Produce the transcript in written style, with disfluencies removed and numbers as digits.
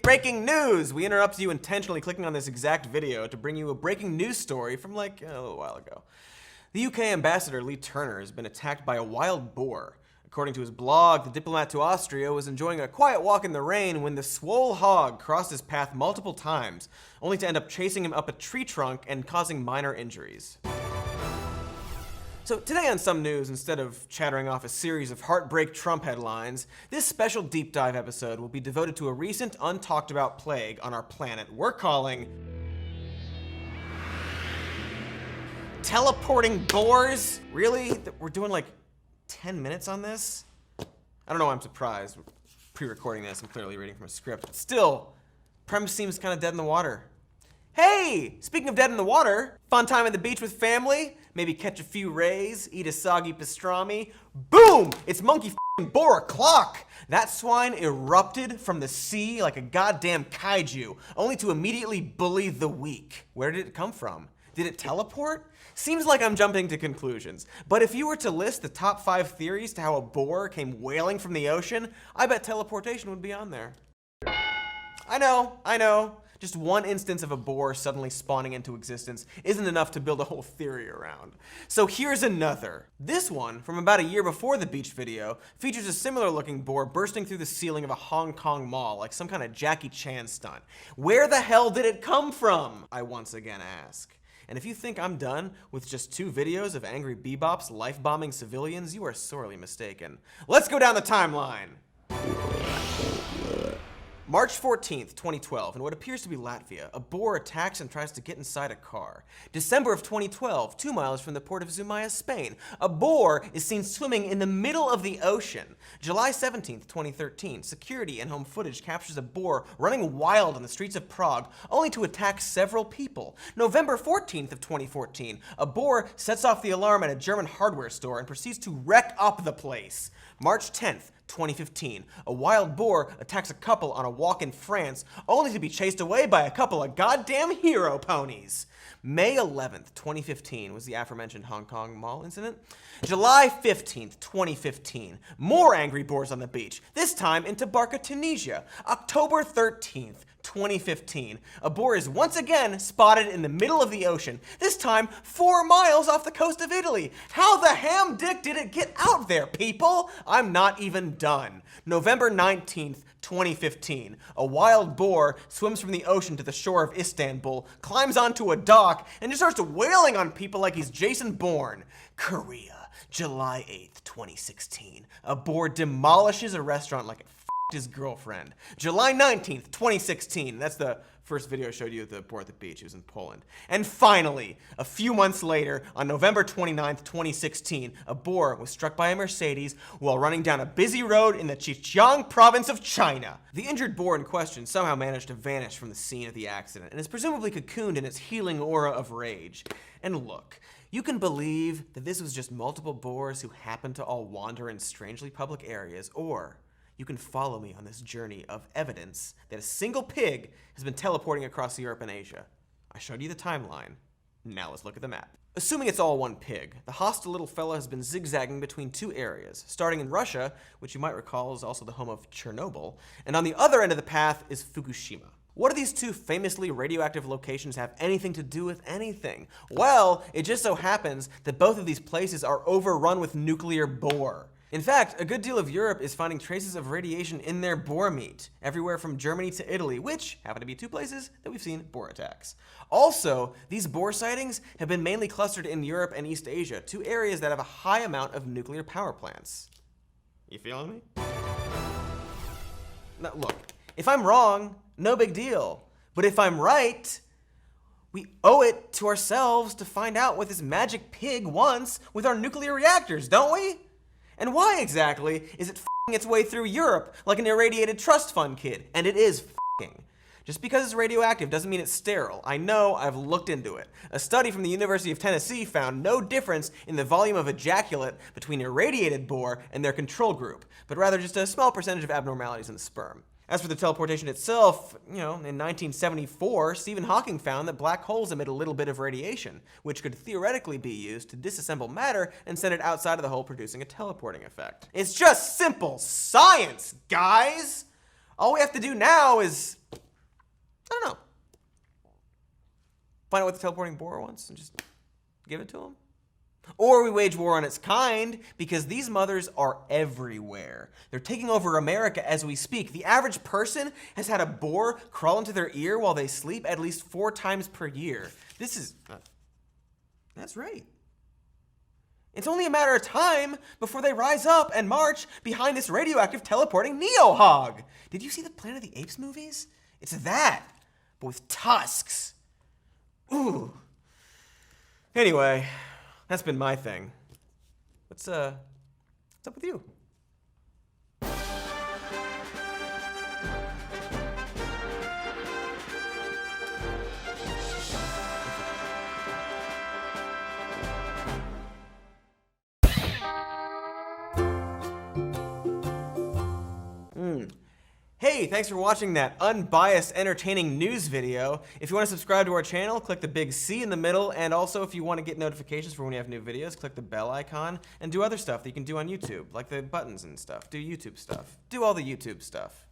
Breaking news! We interrupt you intentionally clicking on this exact video to bring you a breaking news story from like a little while ago. The UK ambassador Lee Turner has been attacked by a wild boar. According to his blog, the diplomat to Austria was enjoying a quiet walk in the rain when the swole hog crossed his path multiple times, only to end up chasing him up a tree trunk and causing minor injuries. So today on Some News, instead of chattering off a series of heartbreak Trump headlines, this special deep dive episode will be devoted to a recent untalked about plague on our planet we're calling teleporting boars. Really? We're doing like 10 minutes on this? I don't know why I'm surprised. We're pre-recording this, I'm clearly reading from a script, but still, premise seems kind of dead in the water. Hey, speaking of dead in the water, fun time at the beach with family, maybe catch a few rays, eat a soggy pastrami. Boom! It's monkey f***ing Boar o'clock! That swine erupted from the sea like a goddamn kaiju, only to immediately bully the weak. Where did it come from? Did it teleport? Seems like I'm jumping to conclusions, but if you were to list the top 5 theories to how a boar came wailing from the ocean, I bet teleportation would be on there. I know. Just one instance of a boar suddenly spawning into existence isn't enough to build a whole theory around. So here's another. This one, from about a year before the beach video, features a similar looking boar bursting through the ceiling of a Hong Kong mall like some kind of Jackie Chan stunt. Where the hell did it come from? I once again ask. And if you think I'm done with just 2 videos of angry bebops life-bombing civilians, you are sorely mistaken. Let's go down the timeline. March 14th, 2012, in what appears to be Latvia, a boar attacks and tries to get inside a car. December of 2012, 2 miles from the port of Zumaia, Spain, a boar is seen swimming in the middle of the ocean. July 17th, 2013, security and home footage captures a boar running wild on the streets of Prague, only to attack several people. November 14th of 2014, a boar sets off the alarm at a German hardware store and proceeds to wreck up the place. March 10th, 2015, a wild boar attacks a couple on a walk in France, only to be chased away by a couple of goddamn hero ponies. May 11th, 2015 was the aforementioned Hong Kong mall incident. July 15th, 2015, more angry boars on the beach, this time in Tabarka, Tunisia. October 13th, 2015, a boar is once again spotted in the middle of the ocean, this time 4 miles off the coast of Italy. How the ham dick did it get out there, people? I'm not even done. November 19th, 2015, a wild boar swims from the ocean to the shore of Istanbul, climbs onto a dock, and just starts wailing on people like he's Jason Bourne. Korea, July 8th, 2016, a boar demolishes a restaurant like it his girlfriend. July 19th, 2016. That's the first video I showed you of the boar at the beach. It was in Poland. And finally, a few months later, on November 29th, 2016, a boar was struck by a Mercedes while running down a busy road in the Zhejiang province of China. The injured boar in question somehow managed to vanish from the scene of the accident and is presumably cocooned in its healing aura of rage. And look, you can believe that this was just multiple boars who happened to all wander in strangely public areas, or you can follow me on this journey of evidence that a single pig has been teleporting across Europe and Asia. I showed you the timeline. Now let's look at the map. Assuming it's all one pig, the hostile little fella has been zigzagging between 2 areas, starting in Russia, which you might recall is also the home of Chernobyl, and on the other end of the path is Fukushima. What do these 2 famously radioactive locations have anything to do with anything? Well, it just so happens that both of these places are overrun with nuclear boar. In fact, a good deal of Europe is finding traces of radiation in their boar meat, everywhere from Germany to Italy, which happen to be 2 places that we've seen boar attacks. Also, these boar sightings have been mainly clustered in Europe and East Asia, 2 areas that have a high amount of nuclear power plants. You feeling me? Now, look, if I'm wrong, no big deal. But if I'm right, we owe it to ourselves to find out what this magic pig wants with our nuclear reactors, don't we? And why exactly is it f***ing its way through Europe like an irradiated trust fund kid? And it is f***ing. Just because it's radioactive doesn't mean it's sterile. I know, I've looked into it. A study from the University of Tennessee found no difference in the volume of ejaculate between irradiated boar and their control group, but rather just a small percentage of abnormalities in the sperm. As for the teleportation itself, in 1974, Stephen Hawking found that black holes emit a little bit of radiation, which could theoretically be used to disassemble matter and send it outside of the hole, producing a teleporting effect. It's just simple science, guys! All we have to do now is, I don't know, find out what the teleporting boar wants and just give it to him. Or we wage war on its kind, because these mothers are everywhere. They're taking over America as we speak. The average person has had a boar crawl into their ear while they sleep at least 4 times per year. That's right. It's only a matter of time before they rise up and march behind this radioactive teleporting neo-hog. Did you see the Planet of the Apes movies? It's that, but with tusks. Ooh. Anyway, that's been my thing. What's up with you? Hey, thanks for watching that unbiased, entertaining news video. If you want to subscribe to our channel, click the big C in the middle, and also if you want to get notifications for when we have new videos, click the bell icon, and do other stuff that you can do on YouTube, like the buttons and stuff. Do YouTube stuff. Do all the YouTube stuff.